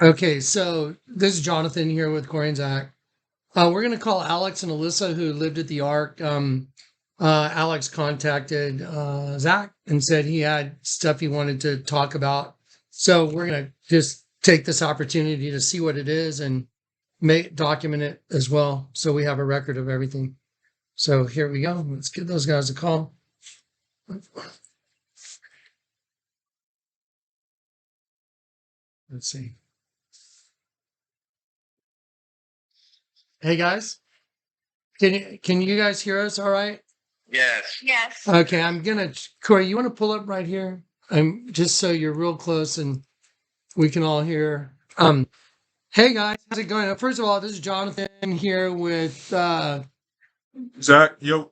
Okay, so this is Jonathan here with Cory and Zach. We're going to call Alex and Alissa, who lived at the Ark. Alex contacted Zach and said he had stuff he wanted to talk about. So we're going to just take this opportunity to see what it is and document it as well, so we have a record of everything. So here we go. Let's give those guys a call. Let's see. Hey guys, can you guys hear us? All right. Yes. Yes. Okay, Cory, you want to pull up right here? Just so you're real close and we can all hear. Hey guys, how's it going? First of all, this is Jonathan here with Zach, yo,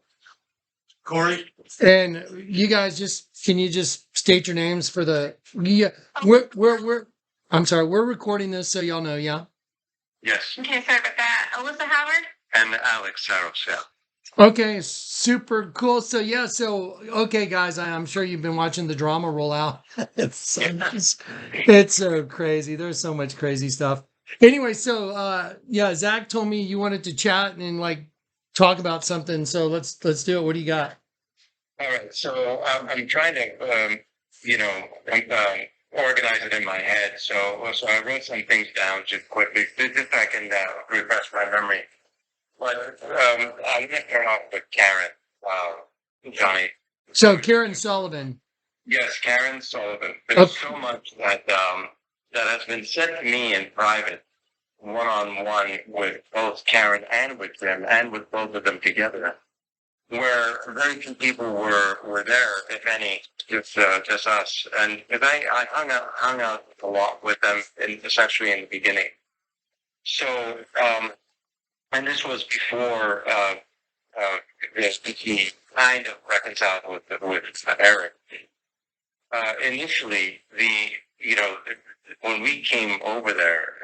Cory. and you guys can you just state your names for the yeah, we're I'm sorry, we're recording this so y'all know, yeah. Yes. Okay, sorry about that. Alissa Howard? And Alex Saros, yeah. Okay, super cool. So yeah, okay, guys, I'm sure you've been watching the drama roll out. It's so crazy. There's so much crazy stuff. Anyway, so yeah, Zach told me you wanted to chat and like talk about something. So let's do it. What do you got? All right. So I'm trying to, organize it in my head. So I wrote some things down just quickly, just so I can refresh my memory. But I'm going to start off with Karen, Jonny. So Karen Sullivan. Yes, Karen Sullivan. There's Okay. so much that has been said to me in private, one-on-one with both Karen and with Jim, and with both of them together, where very few people were there, if any, just us. And because I hung out a lot with them, especially in the beginning. So, and this was before he kind of reconciled with Eric. Initially, when we came over there,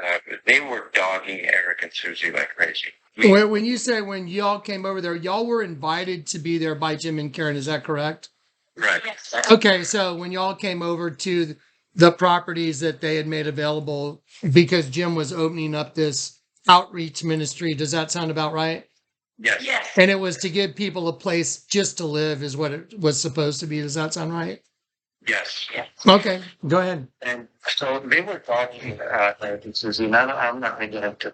they were dogging Eric and Susie like crazy. When you say when y'all came over there, y'all were invited to be there by Jim and Karen, is that correct? Right. Yes. Okay, so when y'all came over to the properties that they had made available because Jim was opening up this outreach ministry, does that sound about right? Yes. Yes. And it was to give people a place just to live, is what it was supposed to be. Does that sound right? Yes. Yes. Okay, go ahead. And so they were talking, Eric and Susie, and I'm not going to get into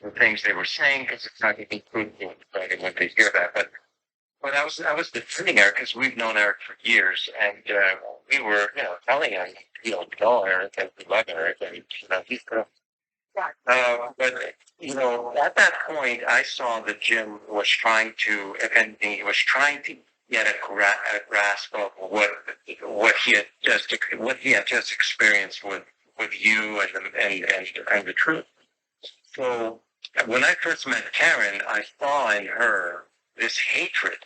the things they were saying because it's not going to be fruitful for anyone to hear that. But I was defending Eric because we've known Eric for years, and we were, telling him, know Eric and we love Eric, and he's good. But at that point, I saw that Jim was trying to, if anything, he was trying to get a grasp of what he had just experienced with you and the truth. So when I first met Karen, I saw in her this hatred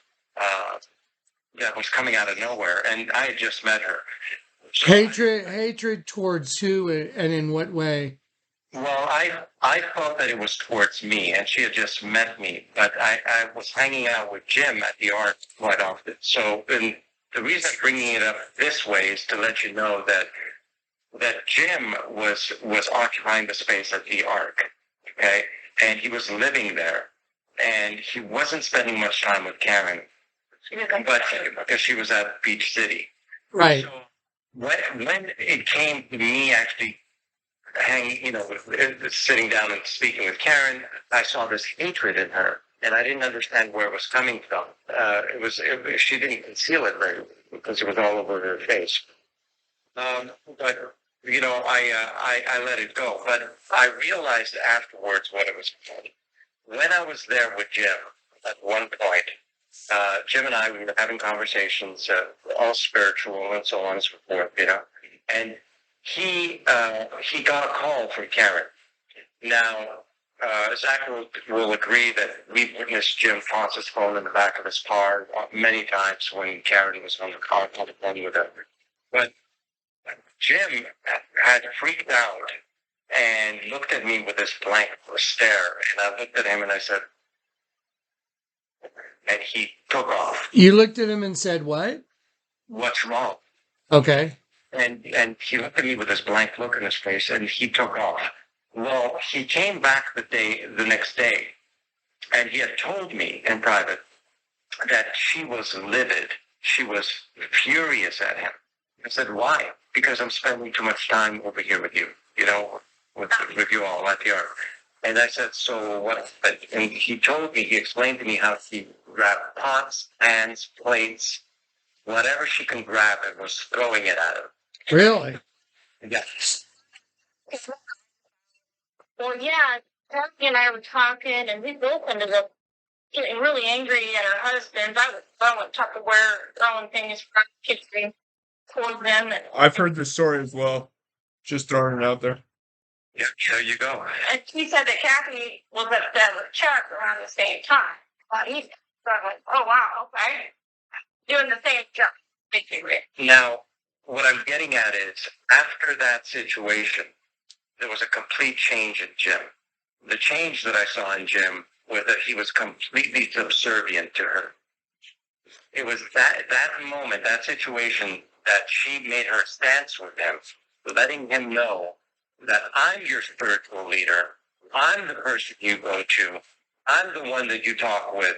that was coming out of nowhere, and I had just met her. So Hatred towards who and in what way? Well, I thought that it was towards me, and she had just met me, but I was hanging out with Jim at the Ark quite often. So, and the reason I'm bringing it up this way is to let you know that Jim was occupying the space at the Ark, okay, and he was living there, and he wasn't spending much time with Karen, but because she was at Beach City. Right. So when it came to me actually sitting down and speaking with Karen, I saw this hatred in her, and I didn't understand where it was coming from. She didn't conceal it very well because it was all over her face. But I let it go. But I realized afterwards what it was about. When I was there with Jim, at one point, Jim and I, we were having conversations, all spiritual and so on and so forth, and he got a call from Karen. Now, Zach will agree that we witnessed Jim toss his phone in the back of his car many times when Karen was on the car on the phone with him. But Jim had freaked out and looked at me with this blank stare, and I looked at him and I said, and he took off. You looked at him and said, what? What's wrong? Okay. And he looked at me with this blank look in his face, and he took off. Well, he came back the next day, and he had told me in private that she was livid. She was furious at him. I said, why? Because I'm spending too much time over here with you, with you all at the art. And I said, so what? And he told me, he explained to me how she grabbed pots, pans, plates, whatever she can grab and was throwing it at him. Really? Yeah. Well, yeah, Cory and I were talking, and we both ended up getting really angry at our husbands. I was throwing Tupperware, throwing things from the kitchen toward them. I've heard this story as well. Just throwing it out there. Yeah, there you go. And she said that Kathy was upset with Chuck around the same time. So I'm like, oh, wow, okay. Doing the same job, basically. Now, what I'm getting at is, after that situation, there was a complete change in Jim. The change that I saw in Jim was that he was completely subservient to her. It was that moment, that situation, that she made her stance with him, letting him know that I'm your spiritual leader. I'm the person you go to. I'm the one that you talk with.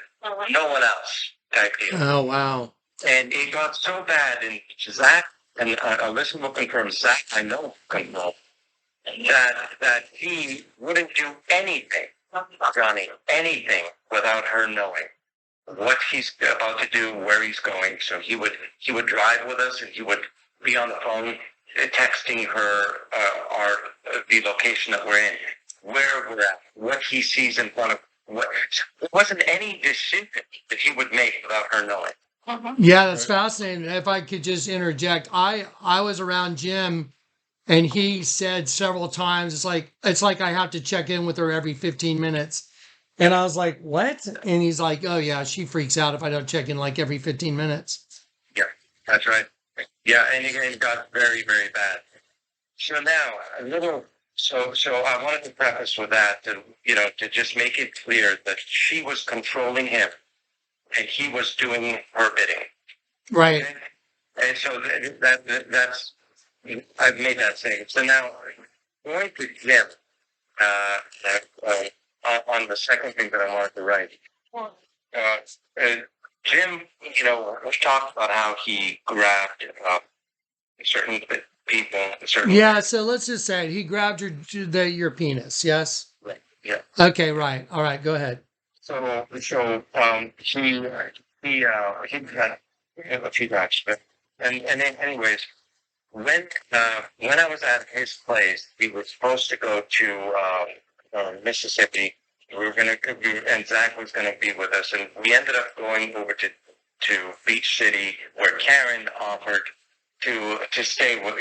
No one else type deal. Oh, wow. And it got so bad, and Zach, and Alissa will confirm, Zach, I know, confirm, that he wouldn't do anything, Jonny, anything without her knowing what he's about to do, where he's going. So he would drive with us, and he would be on the phone texting her the location that we're in, where we're at, what he sees in front of. There wasn't any decision that he would make without her knowing. Yeah, that's fascinating. If I could just interject, I was around Jim, and he said several times, it's like I have to check in with her every 15 minutes. And I was like, what? And he's like, oh yeah, she freaks out if I don't check in like every 15 minutes. Yeah, that's right. Yeah, and it got very, very bad. So now, so I wanted to preface with that, to just make it clear that she was controlling him, and he was doing her bidding. Right. Okay? And so that's, I've made that statement. So now, going to Jim, on the second thing that I wanted to write, Jim, we talked about how he grabbed certain people, Yeah, so let's just say it. He grabbed your penis, yes? Right. Yeah. Okay, right. All right, go ahead. So he got a few times, and then anyways, when I was at his place, we were supposed to go to Mississippi. And Zach was gonna be with us, and we ended up going over to Beach City, where Karen offered to stay with,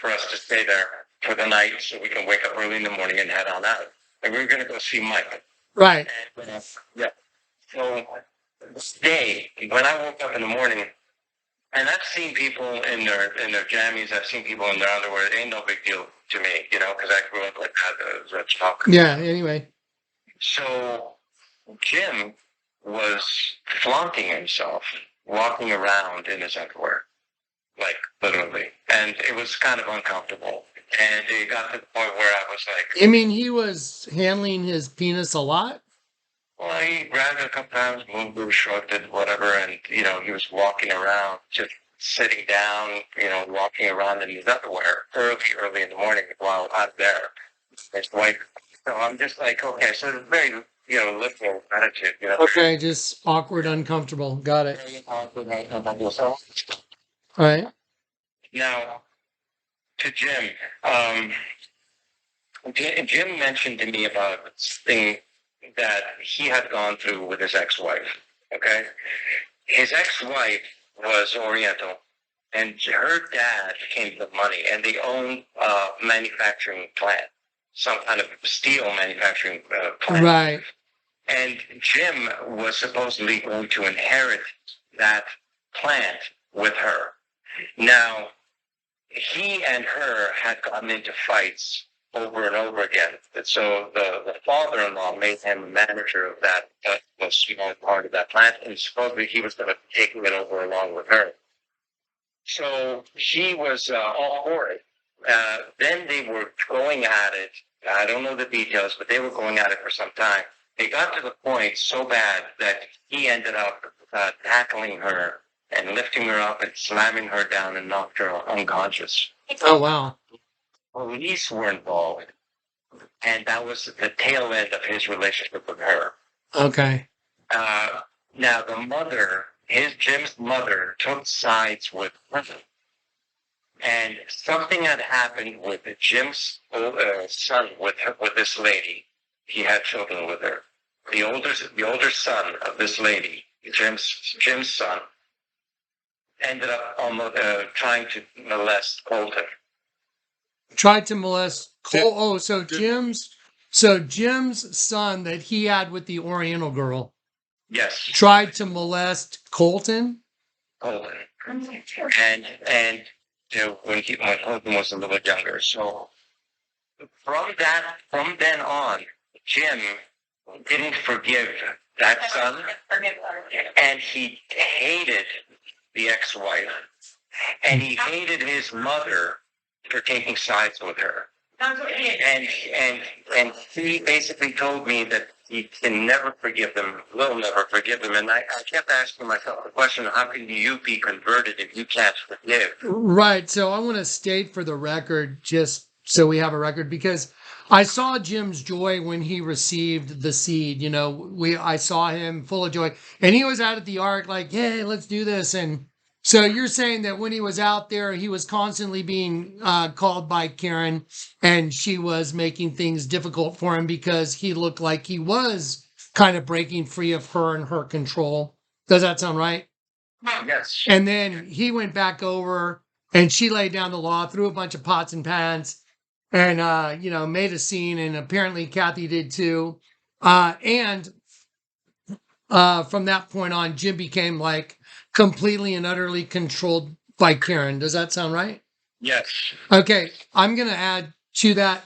for us to stay there for the night, so we can wake up early in the morning and head on out. And we were gonna go see Mike. Right. And, yeah. So this day, when I woke up in the morning, and I've seen people in their jammies, I've seen people in their underwear. It ain't no big deal to me, because I grew up like that. Let's talk. Yeah. Anyway. So Jim was flaunting himself, walking around in his underwear, like literally, and it was kind of uncomfortable. And it got to the point where I was like, I mean, he was handling his penis a lot. well, he grabbed it a couple times, moved or shrugged it, whatever, and he was walking around, just sitting down, walking around in his underwear early in the morning while I'm there. His wife. So I'm just like, okay, so it's very, liberal attitude. Okay, just awkward, uncomfortable. Got it. Very awkward, uncomfortable. So All right. now, to Jim, Jim mentioned to me about this thing that he had gone through with his ex-wife. Okay, his ex-wife was Oriental, and her dad came to the money, and they owned a manufacturing plant, some kind of steel manufacturing plant. Right. And Jim was supposedly going to inherit that plant with her. Now, he and her had gotten into fights over and over again. And so the father-in-law made him manager of that small part of that plant, and supposedly he was going to take it over along with her. So she was all for it. Then they were going at it. I don't know the details, but they were going at it for some time. They got to the point so bad that he ended up tackling her and lifting her up and slamming her down and knocked her unconscious. Oh, wow. Police were involved, and that was the tail end of his relationship with her. Okay. Now the mother, Jim's mother, took sides with her, and something had happened with Jim's son with this lady. He had children with her. The older son of this lady, Jim's son, ended up almost trying to molest Colton. Tried to molest Cole. Oh, so Jim's son that he had with the Oriental girl Yes, tried to molest Colton. Colton, and when Colton was a little younger. So from then on, Jim didn't forgive that son, and he hated the ex-wife, and he hated his mother for taking sides with her. And he basically told me that he can never forgive them, will never forgive them. And I kept asking myself the question, how can you be converted if you can't forgive? Right. So I want to state for the record, just so we have a record, because I saw Jim's joy when he received the seed. You know, I saw him full of joy, and he was out at the ark like, "Hey, let's do this." And so you're saying that when he was out there, he was constantly being called by Karen, and she was making things difficult for him because he looked like he was kind of breaking free of her and her control. Does that sound right? Yes. And then he went back over, and she laid down the law, threw a bunch of pots and pans, and made a scene. And apparently Kathy did too. And from that point on, Jim became like completely and utterly controlled by Karen. Does that sound right? Yes. Okay, I'm gonna add to that.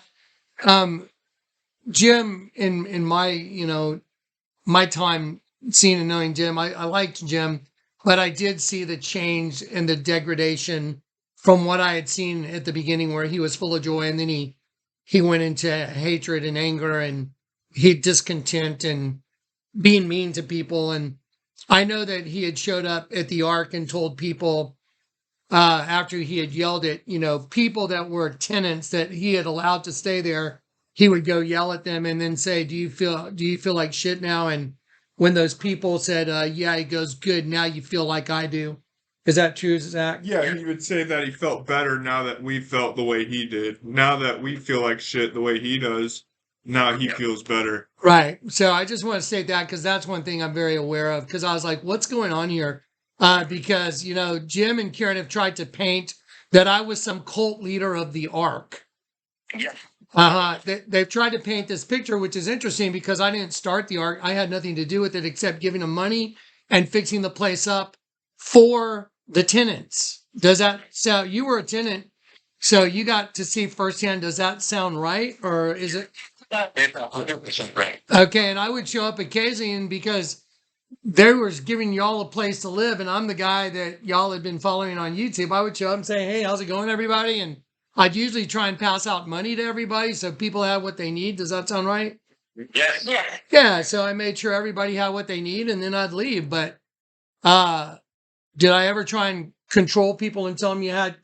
Jim, in my time seeing and knowing Jim, I liked Jim, but I did see the change and the degradation from what I had seen at the beginning, where he was full of joy, and then he went into hatred and anger, and he discontent and being mean to people. And I know that he had showed up at the ark and told people after he had yelled at people that were tenants that he had allowed to stay there, he would go yell at them and then say, do you feel like shit now? And when those people said, yeah, he goes, good, now you feel like I do. Is that true, Zach? Yeah, he would say that he felt better now that we felt the way he did. Now that we feel like shit the way he does, now he feels better. Right. So I just want to state that, because that's one thing I'm very aware of, because I was like, what's going on here? Because, Jim and Karen have tried to paint that I was some cult leader of the ark. Yeah. They've tried to paint this picture, which is interesting because I didn't start the ark. I had nothing to do with it except giving them money and fixing the place up for the tenants. Does that sound, you were a tenant, so you got to see firsthand, does that sound right? Or is it? It's 100% right. Okay, and I would show up occasionally, and because they was giving y'all a place to live, and I'm the guy that y'all had been following on YouTube, I would show up and say, hey, how's it going, everybody? And I'd usually try and pass out money to everybody so people have what they need. Does that sound right? Yes. Yeah. Yeah, so I made sure everybody had what they need, and then I'd leave. But did I ever try and control people and tell them you had,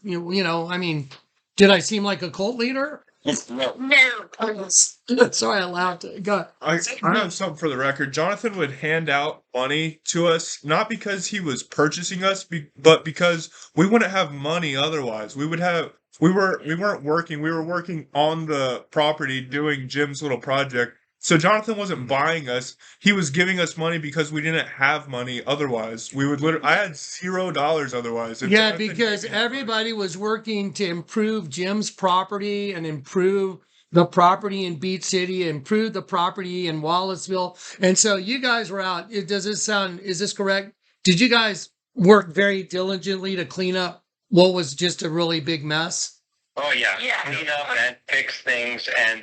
did I seem like a cult leader? No. No. Sorry, I laughed. Go. I have something for the record. Jonathan would hand out money to us, not because he was purchasing us, but because we wouldn't have money otherwise. We weren't working. We were working on the property doing Jim's little project. So Jonathan wasn't buying us. He was giving us money because we didn't have money otherwise. We would I had $0 otherwise. If Yeah, Jonathan because gave me money- everybody was working to improve Jim's property and improve the property in Beach City, improve the property in Wallaceville. And so you guys were out. Is this correct? Did you guys work very diligently to clean up what was just a really big mess? Oh yeah. Yeah. Clean up and fix things and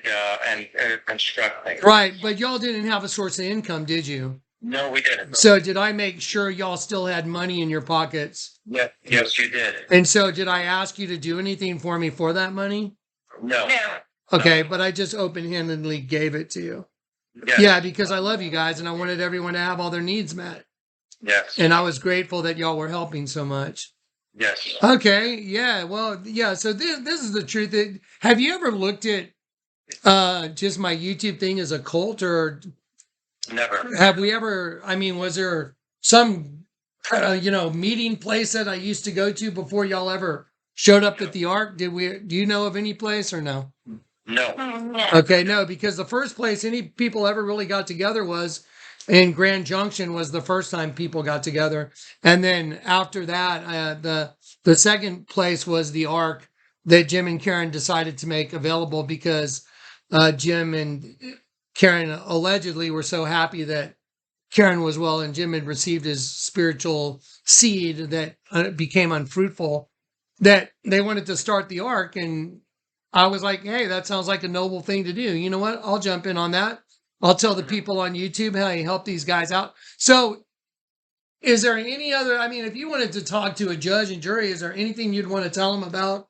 construct things. Right, but y'all didn't have a source of income, did you? No, we didn't. So did I make sure y'all still had money in your pockets? Yeah, yes, you did. And so did I ask you to do anything for me for that money? No. Okay, but I just open-handedly gave it to you. Yes. Yeah, because I love you guys and I wanted everyone to have all their needs met. Yes. And I was grateful that y'all were helping so much. Yes. Okay, yeah, well, yeah, so this is the truth. Have you ever looked at just my YouTube thing as a cult, or Never. have we ever, I mean, was there some meeting place that I used to go to before y'all ever showed up at the Ark? Do you know of any place or no? No. Okay, no, because the first place any people ever really got together was in Grand Junction. Was the first time people got together, and then after that, the second place was the Ark that Jim and Karen decided to make available because Jim and Karen allegedly were so happy that Karen was well and Jim had received his spiritual seed that became unfruitful, that they wanted to start the Ark. And I was like, hey, that sounds like a noble thing to do. You know what? I'll jump in on that. I'll tell the people on YouTube, hey, help these guys out. So is there any other, I mean, if you wanted to talk to a judge and jury, is there anything you'd want to tell them about,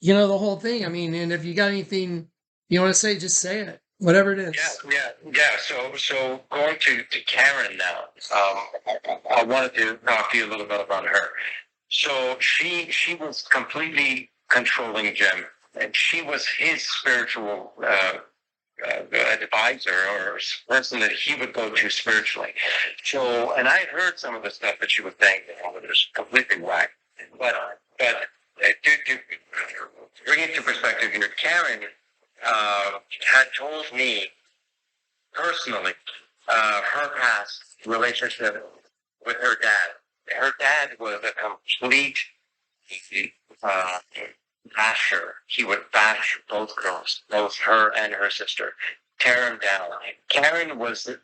the whole thing? I mean, and if you got anything you want to say, just say it, whatever it is. Yeah. So going to Karen now. I wanted to talk to you a little bit about her. So she was completely controlling Jim, and she was his spiritual advisor or person that he would go to spiritually. So, and I had heard some of the stuff that she was saying, it was completely whack. But to bring it to perspective here, Karen had told me personally her past relationship with her dad. Her dad was a complete basher. He would bash both girls, both her and her sister, tear them down. Karen was the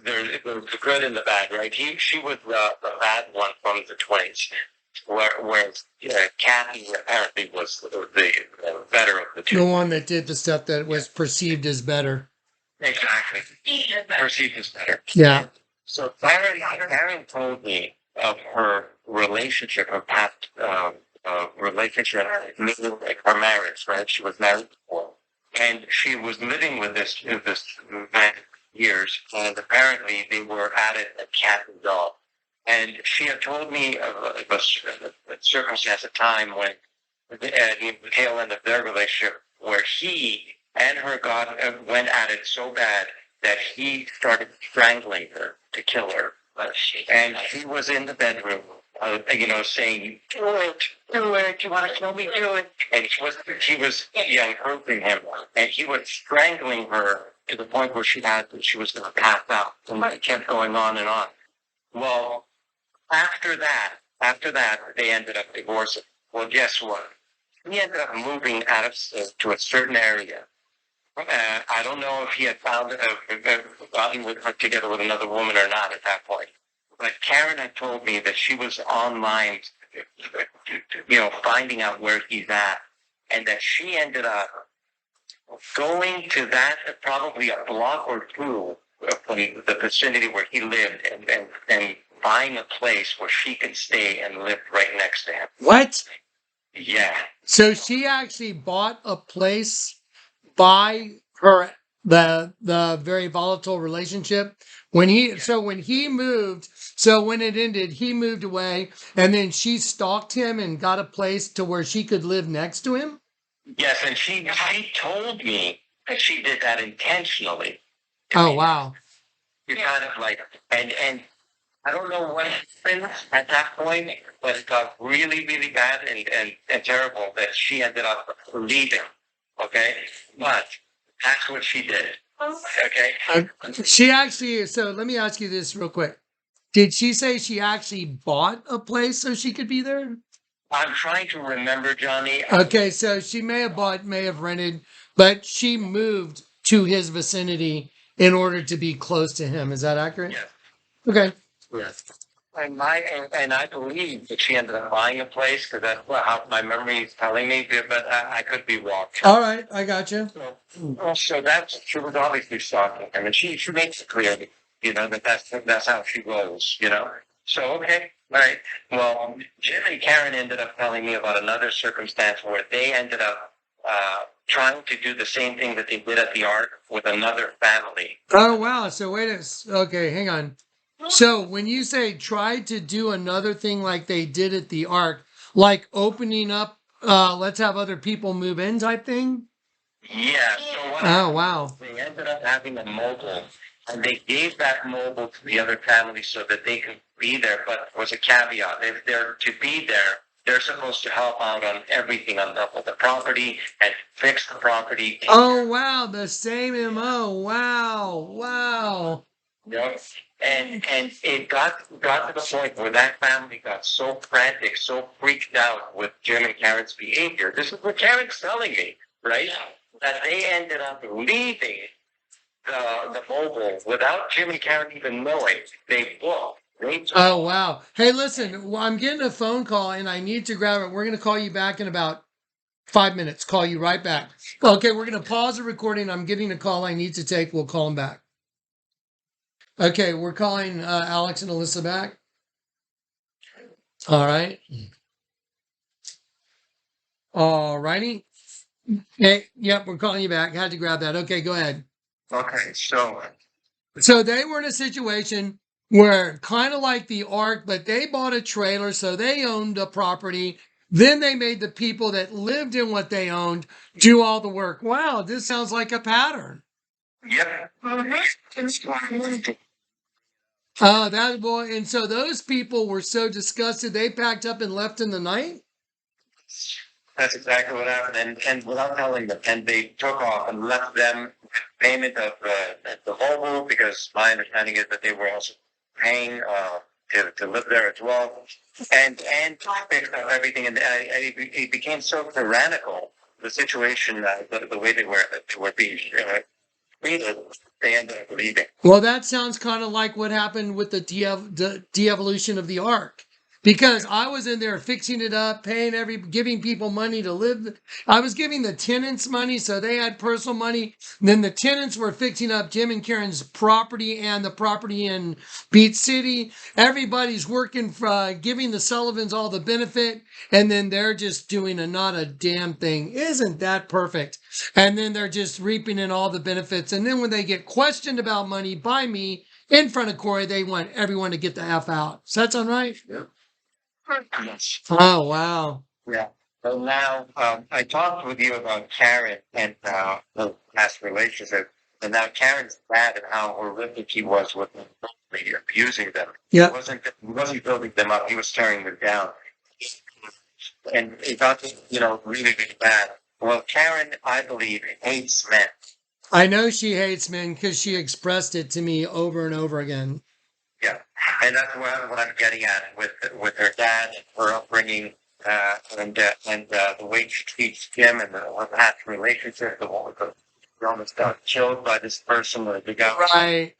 the good and the bad, right? She was the bad one from the 20s, whereas Kathy apparently was the better of the two. The one that did the stuff that was perceived as better. Exactly. Perceived as better. Yeah. So Karen told me of her relationship, her past relationship, meaning like her marriage, right? She was married before, and she was living with this man years, and apparently they were at it a cat and dog. And she had told me of a circumstance, a time when the tail end of their relationship, where he and her went at it so bad that he started strangling her to kill her. And she was in the bedroom, saying, do it, you want to kill me, do it. And she was encouraging him, and he was strangling her to the point where she was going to pass out. And it kept going on and on. Well, after that, they ended up divorcing. Well, guess what? He ended up moving out of to a certain area. I don't know if he had gotten together with another woman or not at that point. But Karen had told me that she was online, finding out where he's at, and that she ended up going to that probably a block or two from the vicinity where he lived, and buying a place where she could stay and live right next to him. What? Yeah. So she actually bought a place by the very volatile relationship when he moved. So when it ended, he moved away, and then she stalked him and got a place to where she could live next to him. Yes, and she told me that she did that intentionally. Oh wow! You kind of like, and I don't know what happened at that point, but it got really, really bad and terrible that she ended up leaving. Okay, but that's what she did. Okay. She actually. So let me ask you this real quick. Did she say she actually bought a place so she could be there? I'm trying to remember, Jonny. Okay, so she may have bought, may have rented, but she moved to his vicinity in order to be close to him. Is that accurate? Yes. Okay. Yes. And I believe that she ended up buying a place because that's how my memory is telling me, but I could be wrong. All right, I got you. So that's she was obviously stalking him, and she makes it clear, that's how she rolls, So okay, all right. Well, Jim and Karen ended up telling me about another circumstance where they ended up trying to do the same thing that they did at the Ark with another family. Oh wow! So okay, hang on. So when you say tried to do another thing like they did at the Ark, like opening up, let's have other people move in type thing. Yeah. So what Oh happened wow! was they ended up having a mobile, and they gave that mobile to the other family so that they could be there. But there was a caveat: if they're to be there, they're supposed to help out on everything on the property and fix the property. Oh wow! The same MO. Wow! Wow! Yep. And it got to the point where that family got so frantic, so freaked out with Jim and Karen's behavior. This is what Karen's telling me, right? That they ended up leaving the mobile without Jim and Karen even knowing. They booked. Oh wow! Hey, listen, well, I'm getting a phone call and I need to grab it. We're gonna call you back in about 5 minutes. Call you right back. Okay, we're gonna pause the recording. I'm getting a call I need to take. We'll call them back. Okay, we're calling Alex and Alissa back. All right. All righty. Hey, yep, we're calling you back. Had to grab that. Okay, go ahead. Okay, so So they were in a situation where kind of like the Ark, but they bought a trailer, so they owned a property. Then they made the people that lived in what they owned do all the work. Wow, this sounds like a pattern. yep. Oh, that boy. And so those people were so disgusted, they packed up and left in the night? That's exactly what happened, and without telling them, and they took off and left them with payment of the mobile because my understanding is that they were also paying to live there as well, and fixed up everything, and it became so tyrannical the situation, the way they were being treated, they ended up leaving. Well, that sounds kind of like what happened with the de-evolution of the Ark. Because I was in there fixing it up, giving people money to live. I was giving the tenants money, so they had personal money. Then the tenants were fixing up Jim and Karen's property and the property in Beach City. Everybody's working for giving the Sullivans all the benefit, and then they're just doing not a damn thing. Isn't that perfect? And then they're just reaping in all the benefits. And then when they get questioned about money by me in front of Cory, they want everyone to get the F out. Does that sound right? Yeah. Yes. Oh, wow. Yeah. So now, I talked with you about Karen and the past relationship, and now Karen's dad and how horrific he was with them, abusing them. Yeah. He wasn't building them up; he was tearing them down, and it got really, really bad. Well, Karen, I believe, hates men. I know she hates men because she expressed it to me over and over again. Yeah, and that's what I'm getting at with her dad and her upbringing, and the way she treats Jim and her past relationship. The one with the almost got killed by this person. The guy. Right.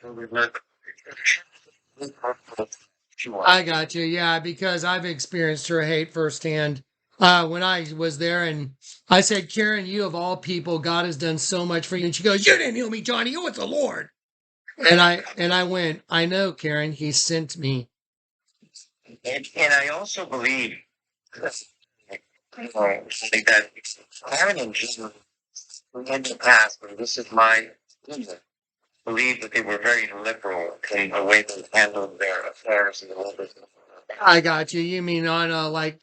She was. I got you. Yeah, because I've experienced her hate firsthand. When I was there, and I said, Karen, you of all people, God has done so much for you. And she goes, you didn't heal me, Jonny. You was the Lord. And I went, I know, Karen, he sent me. And I also believe that Karen and Jim in the past, and this is my opinion, believe that they were very liberal in the way they handled their affairs and the whole business. I got you. You mean on like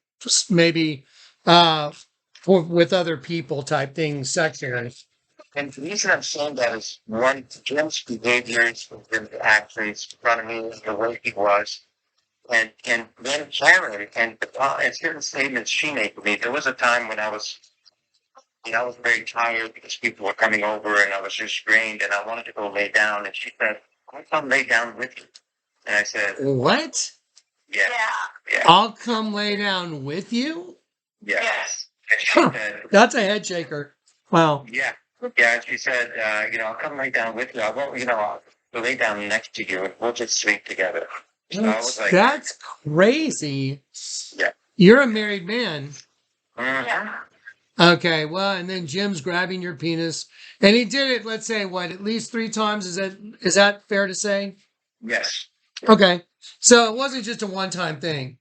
maybe with other people type things sexually. And the reason I'm saying that is one, Jim's behaviors, Jim's actions, front of me, the way he was, and then Karen and certain statements she made to me. There was a time when I was very tired because people were coming over and I was just drained and I wanted to go lay down. And she said, "I'll come lay down with you." And I said, What? "Yeah, yeah, I'll come lay down with you? yeah." Yes. And she said, That's a head shaker. Wow. "Yeah, yeah." And she said, "I'll come lay down with you. I won't, I'll lay down next to you and we'll just sleep together." So I was like, That's crazy. Yeah. You're a married man. Yeah. Okay, well, and then Jim's grabbing your penis, and he did it. Let's say what, at least 3 times. Is that fair to say? yes. Okay, so it wasn't just a one-time thing.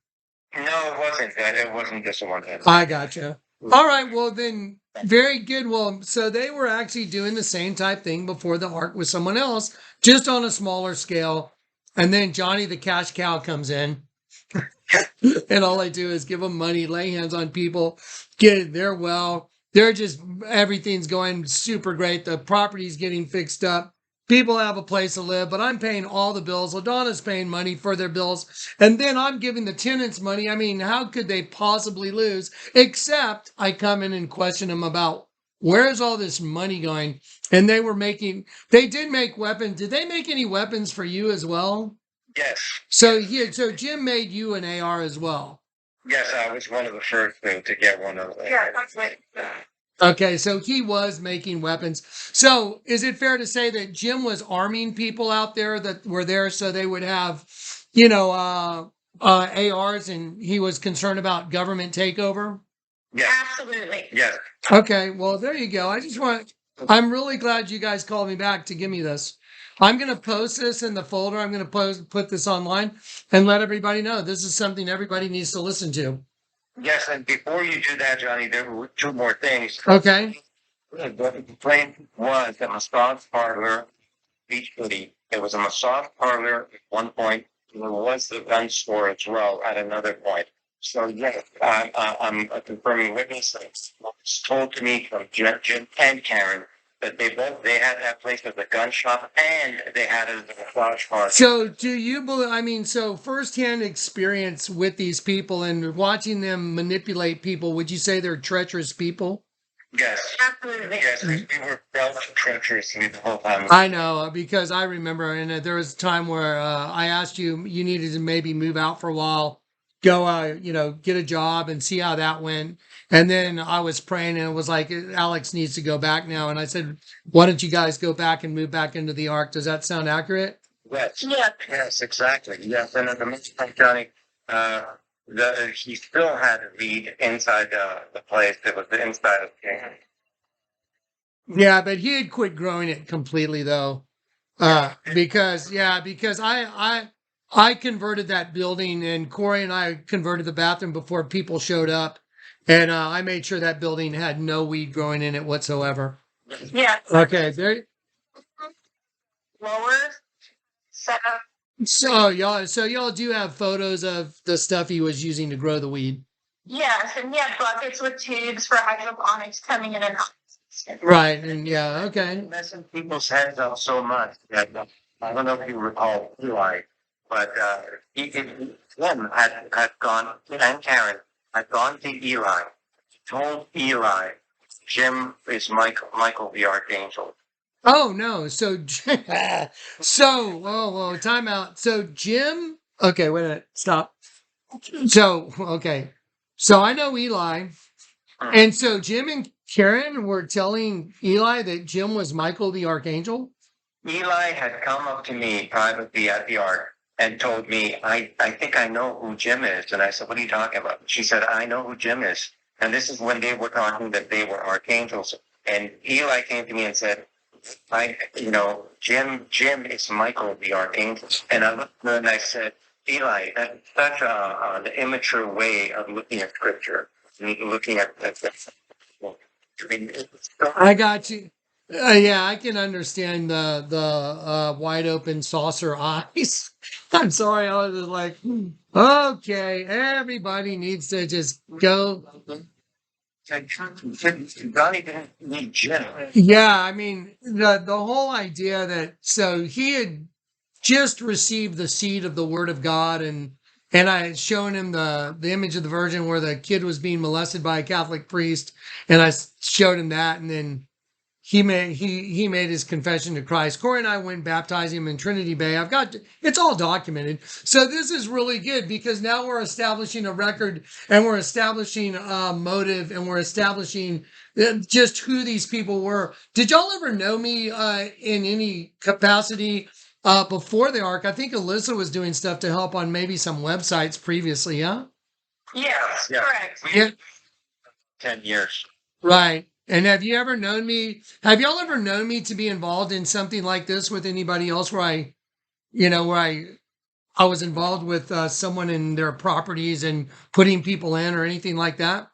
No, it wasn't that. It wasn't just a one time. I gotcha. All right, well then, very good. Well, so they were actually doing the same type thing before the ark with someone else, just on a smaller scale. And then Johnny the cash cow comes in, and all I do is give them money, lay hands on people, get it. They're well. They're just everything's going super great. The property's getting fixed up. People have a place to live, but I'm paying all the bills. LaDonna's paying money for their bills, and then I'm giving the tenants money. I mean, how could they possibly lose? Except I come in and question them about where's all this money going? And they did make weapons. Did they make any weapons for you as well? Yes. So Jim made you an AR as well. Yes, I was one of the first to get one of them. Yeah, that's right. Okay, so he was making weapons. So is it fair to say that Jim was arming people out there that were there so they would have, ARs, and he was concerned about government takeover? Yes. Absolutely. Yes. Okay, well, there you go. I'm really glad you guys called me back to give me this. I'm going to post this in the folder. I'm going to put this online and let everybody know this is something everybody needs to listen to. Yes, and before you do that, Johnny, there were 2 more things. Okay. The complaint was a massage parlor, Beach City. It was a massage parlor at one point. There was the gun store as well at another point. So yes, I'm a confirming witness. It's told to me from Jim and Karen that they had that place as a gun shop and they had it as a massage parlor. So do you believe, so firsthand experience with these people and watching them manipulate people, would you say they're treacherous people? Yes. Absolutely. Yes, we were felt treacherously the whole time. I know, because I remember, and there was a time where I asked you needed to maybe move out for a while, go, get a job and see how that went. And then I was praying and it was like, Alex needs to go back now. And I said, why don't you guys go back and move back into the ark? Does that sound accurate? Yes. Yeah. Yes, exactly. Yes, and at the meantime, Johnny, he still had to be inside the place. It was the inside of the camp. Yeah, but he had quit growing it completely though. Because I converted that building, and Cory and I converted the bathroom before people showed up. And I made sure that building had no weed growing in it whatsoever. Yeah. Okay, there. Lower setup. So y'all do have photos of the stuff he was using to grow the weed. Yes, and yeah, buckets with tubes for hydroponics coming in and out. Right, and yeah, okay. Messing people's heads up so much that I don't know if you recall Eli, but Jim had gone, and Karen had gone to Eli, told Eli, Jim is Michael the Archangel. Oh no, time out. So Jim, okay, wait a minute, stop. So okay, so I know Eli, and so Jim and Karen were telling Eli that Jim was Michael the Archangel. Eli had come up to me privately at the Ark and told me, I think I know who Jim is. And I said, what are you talking about? She said, I know who Jim is. And this is when they were talking that they were archangels. And Eli came to me and said, Jim is Michael the Archangel. And I looked at her and I said, Eli, that's such an immature way of looking at scripture. Looking at I got you. Yeah, I can understand the wide open saucer eyes. I'm sorry, I was just like, okay, everybody needs to just go. Johnny didn't need Jim. Yeah, I mean the whole idea that so he had just received the seed of the Word of God, and I had shown him the image of the Virgin where the kid was being molested by a Catholic priest, and I showed him that, and then he made his confession to Christ. Cory and I went and baptized him in Trinity Bay. It's all documented. So this is really good because now we're establishing a record, and we're establishing a motive, and we're establishing just who these people were. Did y'all ever know me in any capacity before the arc. I think Alissa was doing stuff to help on maybe some websites previously. Yeah. Yes, Yeah. correct. Yeah. 10 years. Right. And have you ever known me? Have y'all ever known me to be involved in something like this with anybody else where I was involved with someone in their properties and putting people in or anything like that?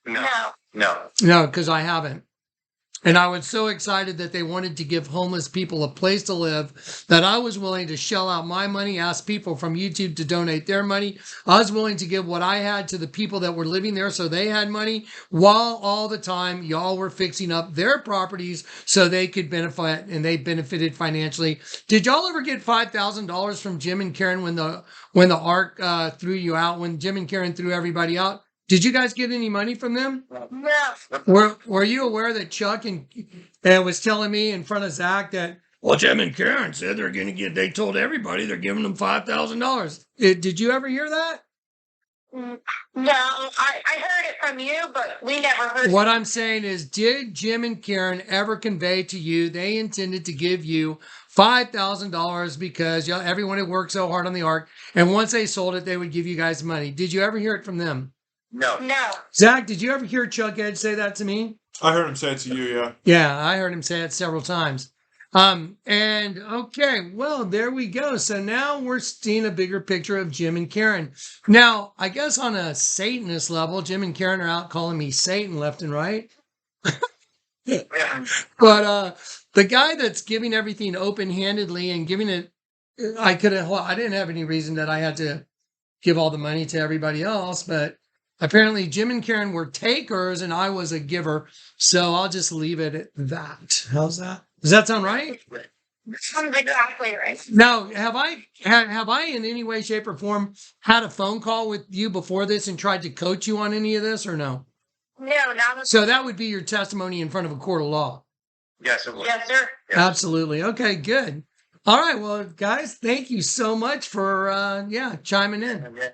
No. No. No. No, because I haven't. And I was so excited that they wanted to give homeless people a place to live that I was willing to shell out my money, ask people from YouTube to donate their money. I was willing to give what I had to the people that were living there so they had money, while all the time y'all were fixing up their properties so they could benefit, and they benefited financially. Did y'all ever get $5,000 from Jim and Karen when the ARC threw you out, when Jim and Karen threw everybody out? Did you guys get any money from them? No. Were you aware that Chuck and was telling me in front of Zach that, well, Jim and Karen said they're going to get, they told everybody they're giving them $5,000. Did you ever hear that? No, I heard it from you, but we never heard What I'm saying is, did Jim and Karen ever convey to you they intended to give you $5,000 because everyone had worked so hard on the arc, and once they sold it, they would give you guys money? Did you ever hear it from them? No. No. Zach, did you ever hear Chuck Edge say that to me? I heard him say it to you, yeah. Yeah, I heard him say it several times. And okay, well, there we go. So now we're seeing a bigger picture of Jim and Karen. Now, I guess on a Satanist level, Jim and Karen are out calling me Satan left and right. Yeah. But the guy that's giving everything open-handedly and giving it, I didn't have any reason that I had to give all the money to everybody else, but apparently Jim and Karen were takers and I was a giver. So I'll just leave it at that. How's that? Does that sound right? Sounds exactly right. Now, have I in any way, shape, or form had a phone call with you before this and tried to coach you on any of this, or no? No, not So that would be your testimony in front of a court of law. Yes, it was. Yes, sir. Yes. Absolutely. Okay, good. All right. Well, guys, thank you so much for chiming in. Yeah.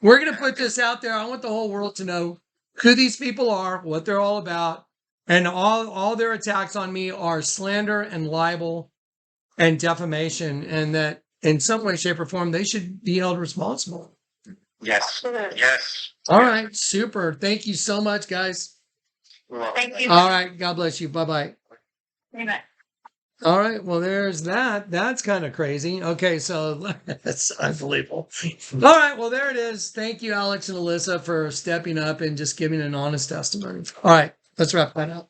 We're going to put this out there. I want the whole world to know who these people are, what they're all about, and all their attacks on me are slander and libel and defamation, and that in some way, shape, or form, they should be held responsible. Yes. Yes. All right. Super. Thank you so much, guys. Well, Thank you. All right. God bless you. Bye-bye. Amen. All right. Well, there's that. That's kind of crazy. Okay. So that's unbelievable. All right. Well, there it is. Thank you, Alex and Alissa, for stepping up and just giving an honest testimony. All right. Let's wrap that up.